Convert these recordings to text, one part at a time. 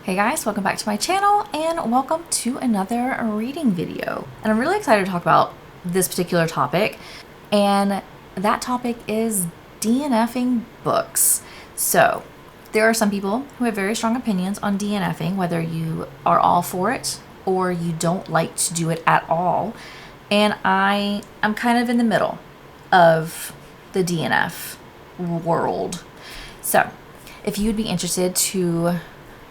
Hey guys, welcome back to my channel and welcome to another reading video. And I'm really excited to talk about this particular topic, and that topic is DNFing books. So there are some people who have very strong opinions on DNFing, whether you are all for it or you don't like to do it at all. And I'm kind of in the middle of the DNF world. So if you'd be interested to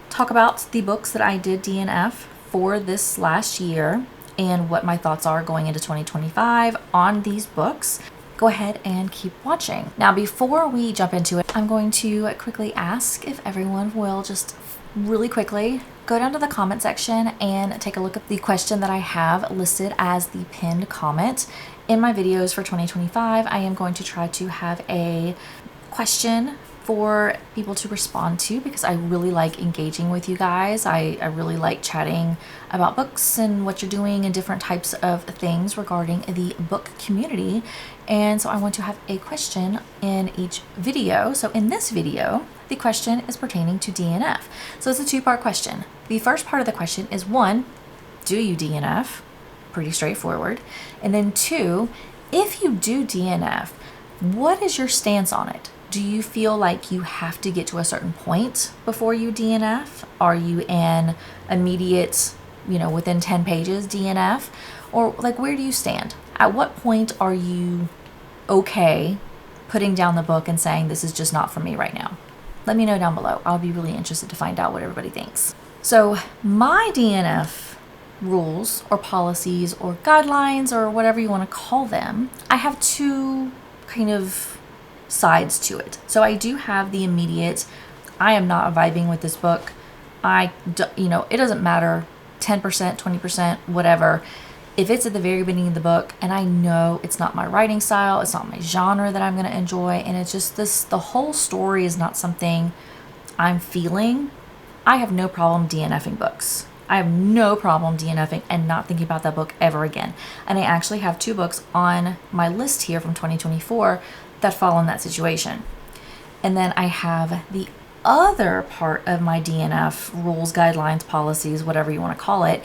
talk about the books that I did DNF for this last year and what my thoughts are going into 2025 on these books, go ahead and keep watching. Now, before we jump into it, I'm going to quickly ask if everyone will just really quickly go down to the comment section and take a look at the question that I have listed as the pinned comment. In my videos for 2025, I am going to try to have a question for people to respond to because I really like engaging with you guys. I really like chatting about books and what you're doing and different types of things regarding the book community. And so I want to have a question in each video. So in this video, the question is pertaining to DNF. So it's a two-part question. The first part of the question is, one, do you DNF? Pretty straightforward. And then two, if you do DNF, what is your stance on it? Do you feel like you have to get to a certain point before you DNF? Are you an immediate, within 10 pages DNF? Or like, where do you stand? At what point are you okay putting down the book and saying, this is just not for me right now? Let me know down below. I'll be really interested to find out what everybody thinks. So my DNF rules or policies or guidelines or whatever you want to call them, I have two kind of sides to it. So I do have the immediate, I am not vibing with this book. It doesn't matter, 10%, 20%, whatever. If it's at the very beginning of the book and I know it's not my writing style, it's not my genre that I'm going to enjoy, and it's just the whole story is not something I'm feeling, I have no problem DNFing books. I have no problem DNFing and not thinking about that book ever again. And I actually have two books on my list here from 2024 that fall in that situation. And then I have the other part of my DNF rules, guidelines, policies, whatever you want to call it.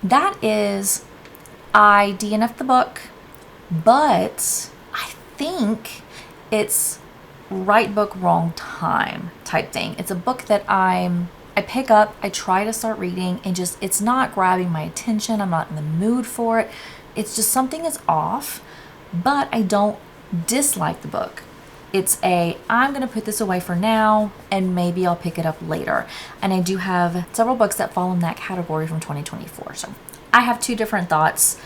That is, I DNF the book, but I think it's right book, wrong time type thing. It's a book that I pick up, I try to start reading, and it's not grabbing my attention. I'm not in the mood for it. It's just something is off, but I don't dislike the book. I'm going to put this away for now and maybe I'll pick it up later. And I do have several books that fall in that category from 2024. So I have two different thoughts,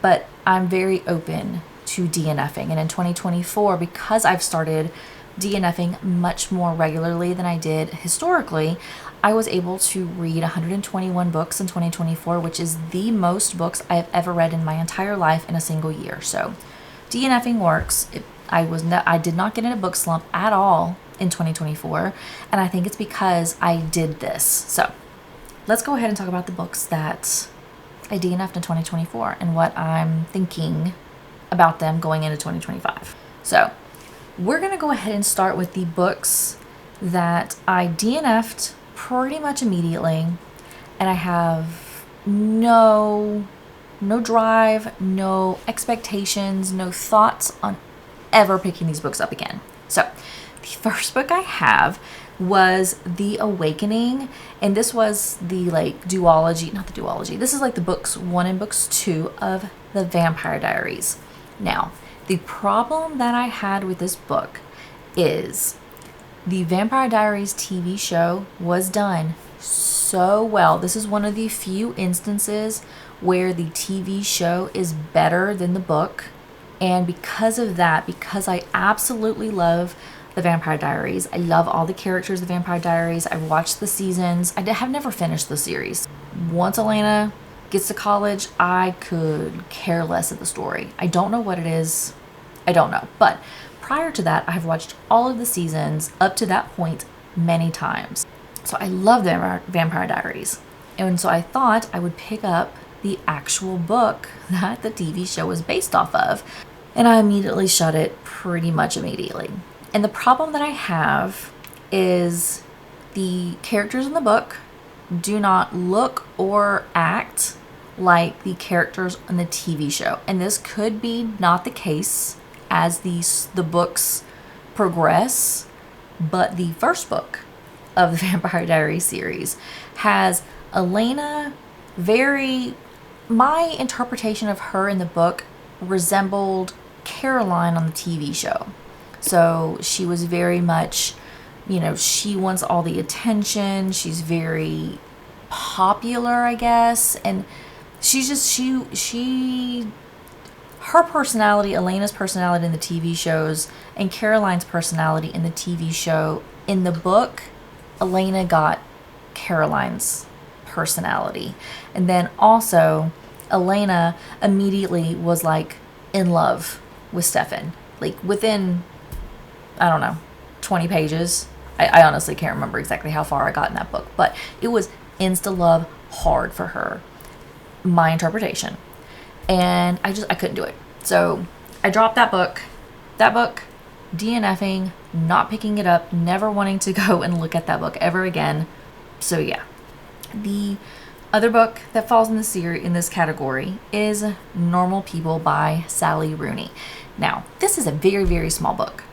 but I'm very open to DNFing. And in 2024, because I've started DNFing much more regularly than I did historically, I was able to read 121 books in 2024, which is the most books I have ever read in my entire life in a single year. So DNFing works. I did not get in a book slump at all in 2024, and I think it's because I did this. So let's go ahead and talk about the books that I DNF'd in 2024 and what I'm thinking about them going into 2025. So we're going to go ahead and start with the books that I DNF'd pretty much immediately, and I have no drive, no expectations, no thoughts on ever picking these books up again. So the first book I have was The Awakening, and this was the duology, not the duology. This is like the books 1 and books 2 of the Vampire Diaries. Now, the problem that I had with this book is the Vampire Diaries TV show was done so well. This is one of the few instances where the TV show is better than the book. And because of that, because I absolutely love the Vampire Diaries, I love all the characters of the Vampire Diaries, I've watched the seasons, I have never finished the series. Once Elena gets to college, I could care less of the story. I don't know what it is. I don't know. But prior to that, I have watched all of the seasons up to that point many times. So I love the Vampire Diaries. And so I thought I would pick up the actual book that the TV show was based off of. And I immediately shut it pretty much immediately. And the problem that I have is the characters in the book do not look or act like the characters on the TV show. And this could be not the case as the books progress, but the first book of the Vampire Diaries series has Elena my interpretation of her in the book resembled Caroline on the TV show. So she was very much, she wants all the attention. She's very popular, I guess. And she's just, her personality, Elena's personality in the TV shows, and Caroline's personality in the TV show, in the book, Elena got Caroline's personality. And then also, Elena immediately was like in love with Stefan. Like within, I don't know, 20 pages. I honestly can't remember exactly how far I got in that book, but it was insta love hard for her. My interpretation. And I couldn't do it. So I dropped that book, DNFing, not picking it up, never wanting to go and look at that book ever again. So yeah. The other book that falls in this category is Normal People by Sally Rooney. Now, this is a very, very small book.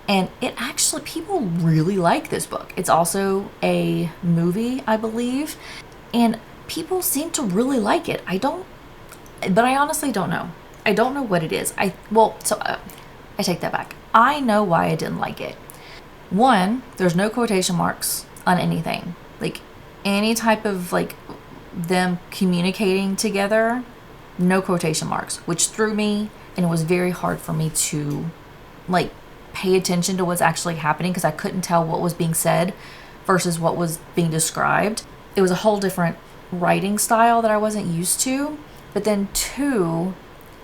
And it actually, people really like this book. It's also a movie, I believe. And people seem to really like it. But I honestly don't know. I don't know what it is. I take that back. I know why I didn't like it. One, there's no quotation marks on anything. Like any type of like them communicating together, no quotation marks, which threw me, and it was very hard for me to like pay attention to what's actually happening because I couldn't tell what was being said versus what was being described. It was a whole different writing style that I wasn't used to. But then two,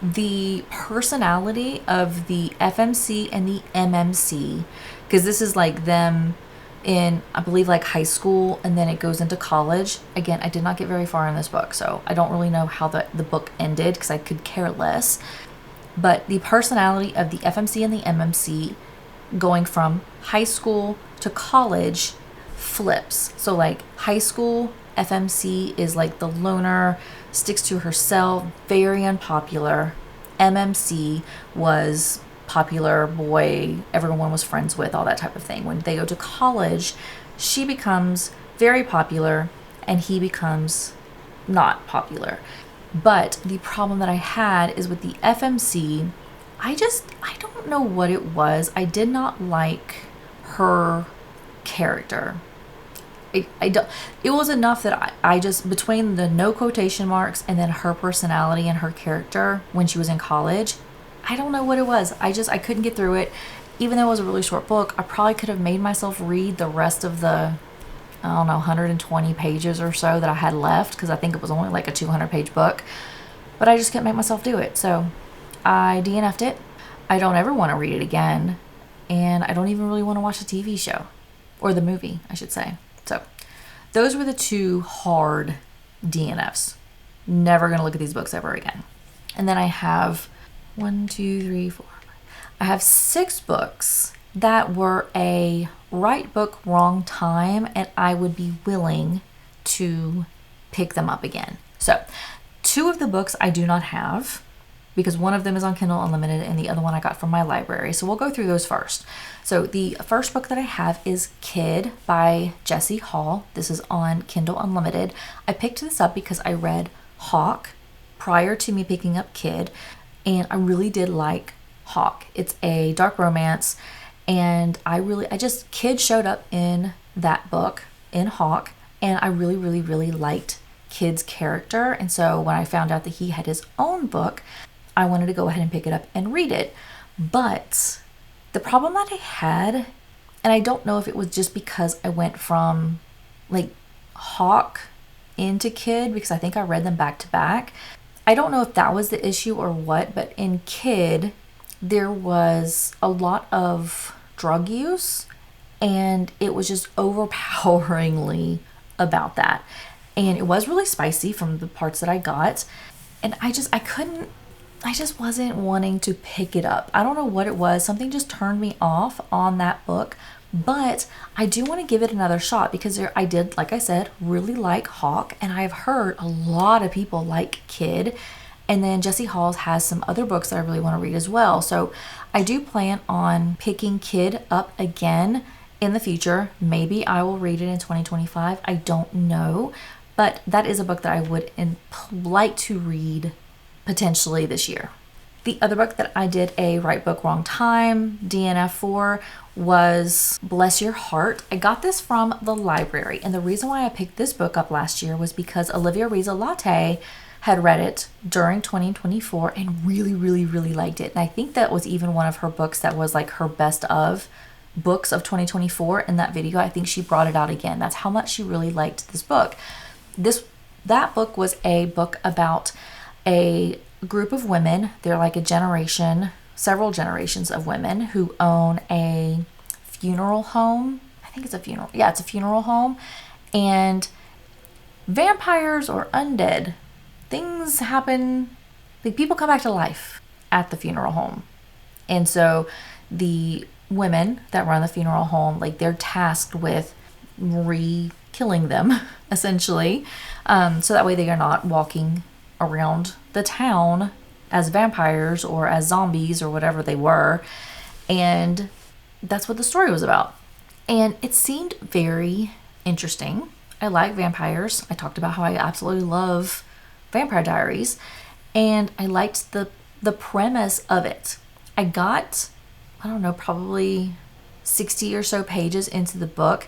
the personality of the FMC and the MMC, because this is like them in, I believe, like high school, and then it goes into college. Again, I did not get very far in this book, so I don't really know how the book ended because I could care less. But the personality of the FMC and the MMC going from high school to college flips. So like high school, FMC is like the loner, sticks to herself, very unpopular. MMC was popular boy, everyone was friends with, all that type of thing. When they go to college, she becomes very popular and he becomes not popular. But the problem that I had is with the FMC, I don't know what it was. I did not like her character. It was enough that I just, between the no quotation marks and then her personality and her character when she was in college, I don't know what it was. I couldn't get through it. Even though it was a really short book, I probably could have made myself read the rest of the, I don't know, 120 pages or so that I had left, because I think it was only like a 200-page book. But I just couldn't make myself do it. So I DNF'd it. I don't ever want to read it again. And I don't even really want to watch the TV show. Or the movie, I should say. So those were the two hard DNFs. Never going to look at these books ever again. And then I have 1, 2, 3, 4. I have 6 books that were a right book, wrong time, and I would be willing to pick them up again. So 2 of the books I do not have, because one of them is on Kindle Unlimited and the other one I got from my library. So we'll go through those first. So the first book that I have is Kid by Jessie Hall. This is on Kindle Unlimited. I picked this up because I read Hawk prior to me picking up Kid, and I really did like Hawk. It's a dark romance, and Kid showed up in that book, in Hawk, and I really, really, really liked Kid's character. And so when I found out that he had his own book, I wanted to go ahead and pick it up and read it. But the problem that I had, and I don't know if it was just because I went from like Hawk into Kid, because I think I read them back to back. I don't know if that was the issue or what, but in Kid, there was a lot of drug use, and it was just overpoweringly about that. And it was really spicy from the parts that I got. And I just wasn't wanting to pick it up. I don't know what it was. Something just turned me off on that book. But I do want to give it another shot because I did, like I said, really like Hawk, and I've heard a lot of people like Kid. And then Jessie Halls has some other books that I really want to read as well. So I do plan on picking Kid up again in the future. Maybe I will read it in 2025. I don't know. But that is a book that I would like to read potentially this year. The other book that I did a Right Book Wrong Time DNF for was Bless Your Heart. I got this from the library, and the reason why I picked this book up last year was because Olivia Riza Latte had read it during 2024 and really, really, really liked it. And I think that was even one of her books that was like her best of books of 2024 in that video. I think she brought it out again. That's how much she really liked this book. That book was a book about a group of women. They're like a generation, several generations of women who own a funeral home. I think it's a funeral. Yeah, it's a funeral home. And vampires or undead, things happen. Like, people come back to life at the funeral home. And so the women that run the funeral home, like, they're tasked with killing them, essentially. So that way they are not walking around the town as vampires or as zombies or whatever they were. And that's what the story was about. And it seemed very interesting. I like vampires. I talked about how I absolutely love Vampire Diaries. And I liked the premise of it. I got, I don't know, probably 60 or so pages into the book.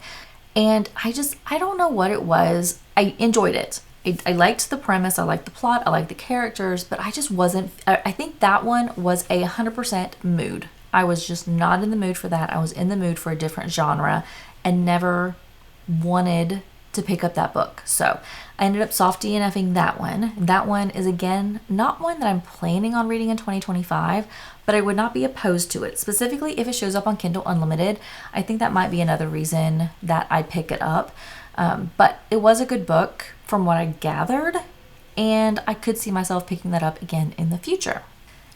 And I don't know what it was. I enjoyed it. I liked the premise. I liked the plot. I liked the characters. But I just wasn't, I think that one was 100% mood. I was just not in the mood for that. I was in the mood for a different genre and never wanted to pick up that book. So I ended up soft DNFing that one. That one is, again, not one that I'm planning on reading in 2025, but I would not be opposed to it. Specifically, if it shows up on Kindle Unlimited, I think that might be another reason that I pick it up. But it was a good book from what I gathered, and I could see myself picking that up again in the future.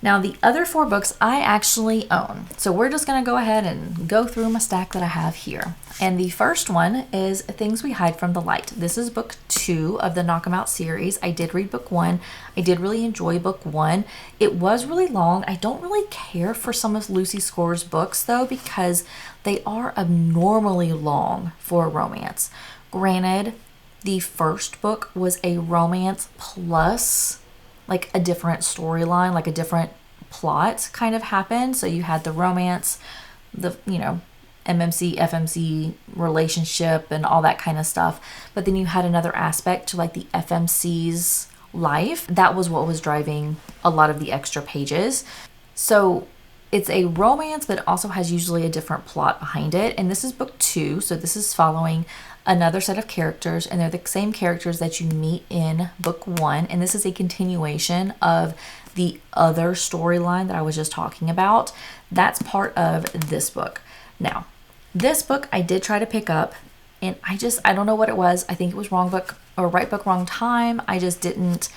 Now, the other 4 books I actually own. So we're just going to go ahead and go through my stack that I have here. And the first one is Things We Hide from the Light. This is book 2 of the Knock 'Em Out series. I did read book 1. I did really enjoy book 1. It was really long. I don't really care for some of Lucy Score's books, though, because they are abnormally long for a romance. Granted, the first book was a romance plus like a different storyline, like a different plot kind of happened. So you had the romance, the, MMC, FMC relationship and all that kind of stuff. But then you had another aspect to like the FMC's life. That was what was driving a lot of the extra pages. So it's a romance, but it also has usually a different plot behind it. And this is book 2. So this is following another set of characters, and they're the same characters that you meet in book 1. And this is a continuation of the other storyline that I was just talking about. That's part of this book. Now, this book I did try to pick up, and I don't know what it was. I think it was wrong book or right book, wrong time. I just didn't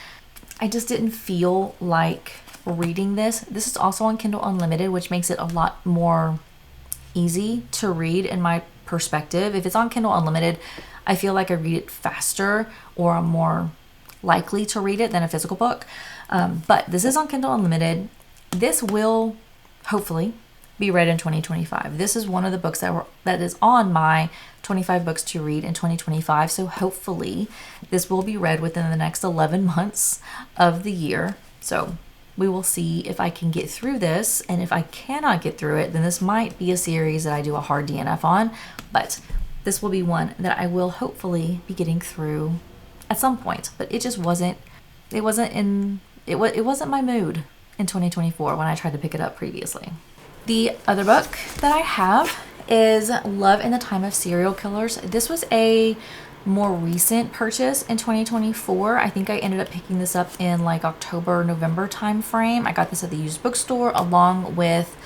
feel like reading this. This is also on Kindle Unlimited, which makes it a lot more easy to read in my perspective. If it's on Kindle Unlimited, I feel like I read it faster, or I'm more likely to read it than a physical book. But this is on Kindle Unlimited. This will hopefully be read in 2025. This is one of the books that is on my 25 books to read in 2025. So hopefully this will be read within the next 11 months of the year. So we will see if I can get through this, and if I cannot get through it, then this might be a series that I do a hard DNF on, but this will be one that I will hopefully be getting through at some point. But it wasn't my mood in 2024 when I tried to pick it up previously. The other book that I have is Love in the Time of Serial Killers. This was a more recent purchase in 2024. I think I ended up picking this up in like October, November time frame. I got this at the used bookstore along with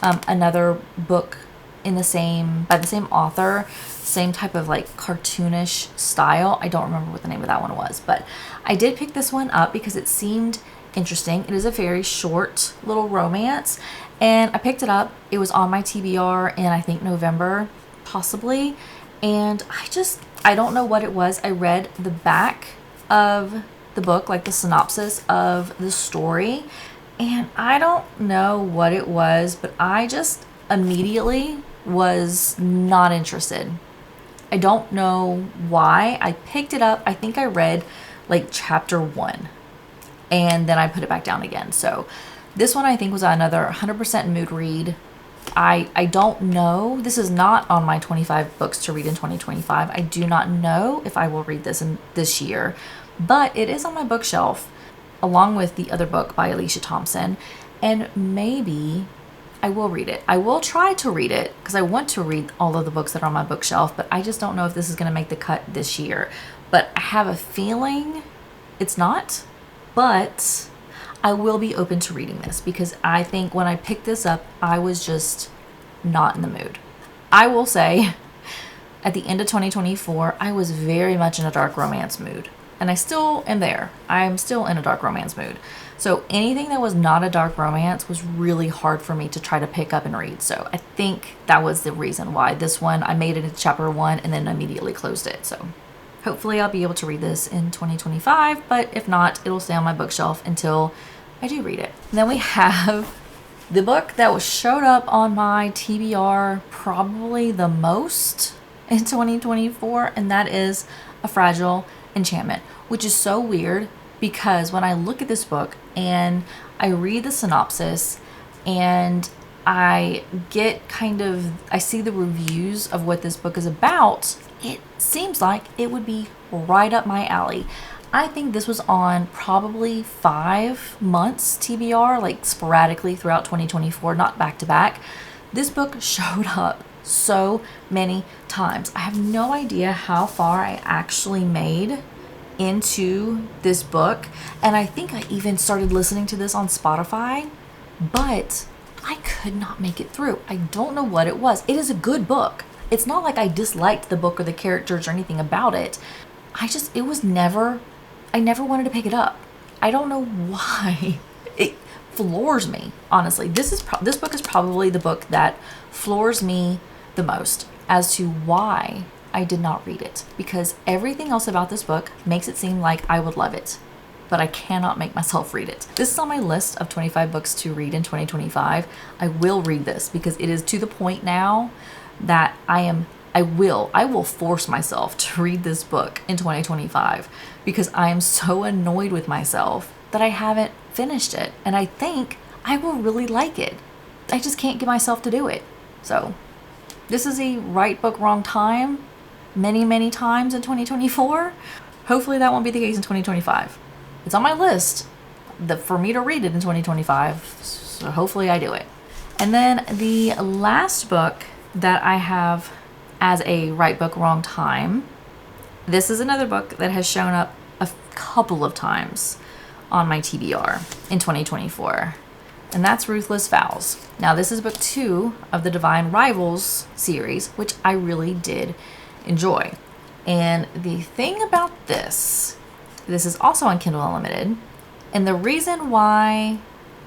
another book by the same author, same type of like cartoonish style. I don't remember what the name of that one was, but I did pick this one up because it seemed interesting. It is a very short little romance, and I picked it up. It was on my TBR in, I think, November, possibly. And I don't know what it was. I read the back of the book, like the synopsis of the story, and I don't know what it was, but I just immediately was not interested. I don't know why. I picked it up. I think I read like chapter 1 and then I put it back down again. So this one I think was another 100% mood read. I don't know. This is not on my 25 books to read in 2025. I do not know if I will read this in this year, but it is on my bookshelf along with the other book by Alicia Thompson, and maybe I will read it. I will try to read it because I want to read all of the books that are on my bookshelf, but I just don't know if this is going to make the cut this year. But I have a feeling it's not, but I will be open to reading this because I think when I picked this up, I was just not in the mood. I will say at the end of 2024, I was very much in a dark romance mood, and I still am there. I'm still in a dark romance mood. So anything that was not a dark romance was really hard for me to try to pick up and read. So I think that was the reason why this one, I made it into chapter 1 and then immediately closed it. So hopefully I'll be able to read this in 2025, but if not, it'll stay on my bookshelf until I do read it. And then we have the book that showed up on my TBR probably the most in 2024, and that is A Fragile Enchantment, which is so weird because when I look at this book and I read the synopsis and I see the reviews of what this book is about, it seems like it would be right up my alley. I think this was on probably 5 months TBR, like sporadically throughout 2024, not back to back. This book showed up so many times. I have no idea how far I actually made into this book, and I think I even started listening to this on Spotify, but I could not make it through. I don't know what it was. It is a good book. It's not like I disliked the book or the characters or anything about it. I never wanted to pick it up. I don't know why. It floors me, honestly. This book is probably the book that floors me the most as to why I did not read it, because everything else about this book makes it seem like I would love it, but I cannot make myself read it. This is on my list of 25 books to read in 2025. I will read this because it is to the point now that I will force myself to read this book in 2025 because I am so annoyed with myself that I haven't finished it, and I think I will really like it. I just can't get myself to do it. So this is a right book, wrong time many times in 2024. Hopefully that won't be the case in 2025. It's on my list for me to read it in 2025, so hopefully I do it. And then the last book that I have as a right book, wrong time, this is another book that has shown up a couple of times on my TBR in 2024, and that's Ruthless Vows. Now this is book 2 of the Divine Rivals series, which I really did enjoy. And the thing about this is also on Kindle Unlimited, and the reason why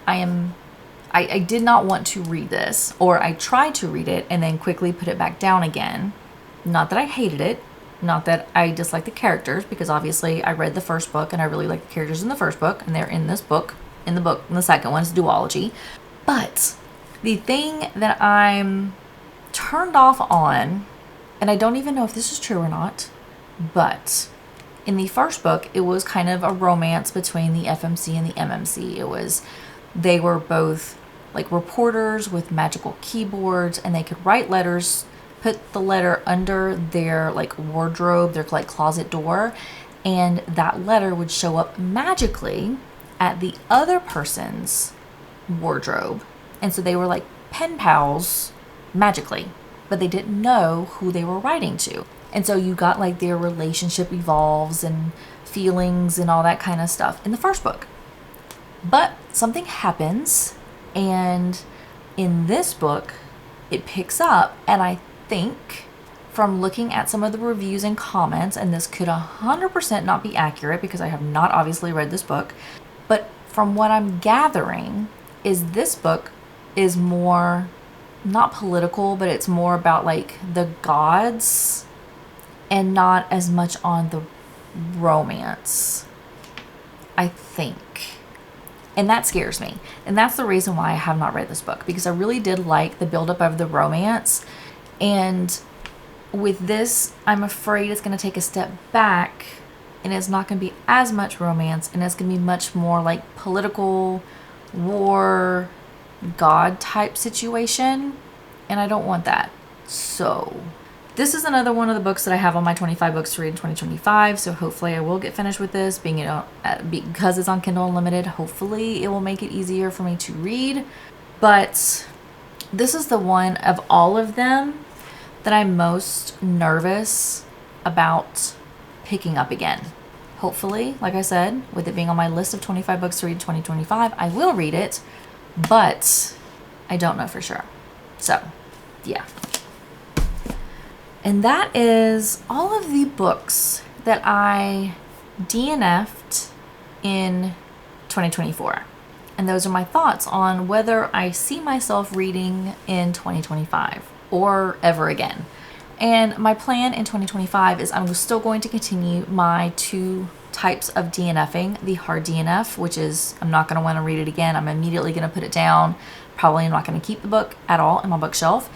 I did not want to read this, or I tried to read it and then quickly put it back down again. Not that I hated it, not that I disliked the characters, because obviously I read the first book and I really like the characters in the first book, and they're in this book, in the second one is duology. But the thing that I'm turned off on, and I don't even know if this is true or not, but in the first book, it was kind of a romance between the FMC and the MMC. They were both like reporters with magical keyboards, and they could write letters, put the letter under their like wardrobe, their like closet door, and that letter would show up magically at the other person's wardrobe. And so they were like pen pals magically, but they didn't know who they were writing to. And so you got like their relationship evolves and feelings and all that kind of stuff in the first book. But something happens, and in this book, it picks up, and I think from looking at some of the reviews and comments, and this could 100% not be accurate because I have not obviously read this book, but from what I'm gathering is this book is more not political, but it's more about like the gods and not as much on the romance, I think. And that scares me. And that's the reason why I have not read this book, because I really did like the buildup of the romance. And with this, I'm afraid it's going to take a step back and it's not going to be as much romance, and it's going to be much more like political, war, God type situation. And I don't want that. So this is another one of the books that I have on my 25 books to read in 2025. So hopefully I will get finished with this, being, you know, because it's on Kindle Unlimited. Hopefully it will make it easier for me to read. But this is the one of all of them that I'm most nervous about picking up again. Hopefully, like I said, with it being on my list of 25 books to read in 2025, I will read it, but I don't know for sure. So, yeah. And that is all of the books that I DNF'd in 2024. And those are my thoughts on whether I see myself reading in 2025 or ever again. And my plan in 2025 is I'm still going to continue my 2 types of DNFing. The hard DNF, which is I'm not going to want to read it again. I'm immediately going to put it down. Probably not going to keep the book at all in my bookshelf.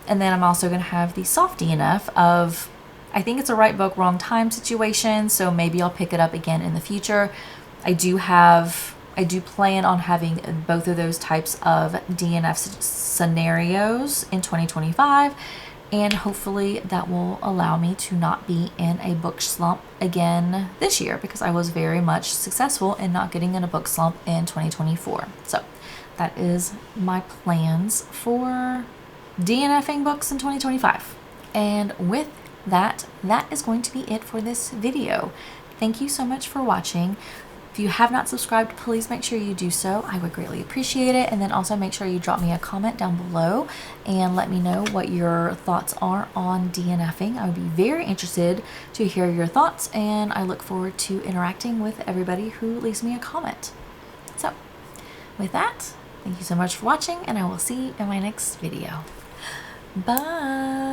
And then I'm also going to have the soft DNF of, I think it's a right book, wrong time situation. So maybe I'll pick it up again in the future. I do plan on having both of those types of DNF scenarios in 2025. And hopefully that will allow me to not be in a book slump again this year, because I was very much successful in not getting in a book slump in 2024. So that is my plans for DNFing books in 2025. And with that, that is going to be it for this video. Thank you so much for watching. If you have not subscribed, please make sure you do so. I would greatly appreciate it. And then also make sure you drop me a comment down below and let me know what your thoughts are on DNFing. I would be very interested to hear your thoughts, and I look forward to interacting with everybody who leaves me a comment. So with that, thank you so much for watching, and I will see you in my next video. Bye.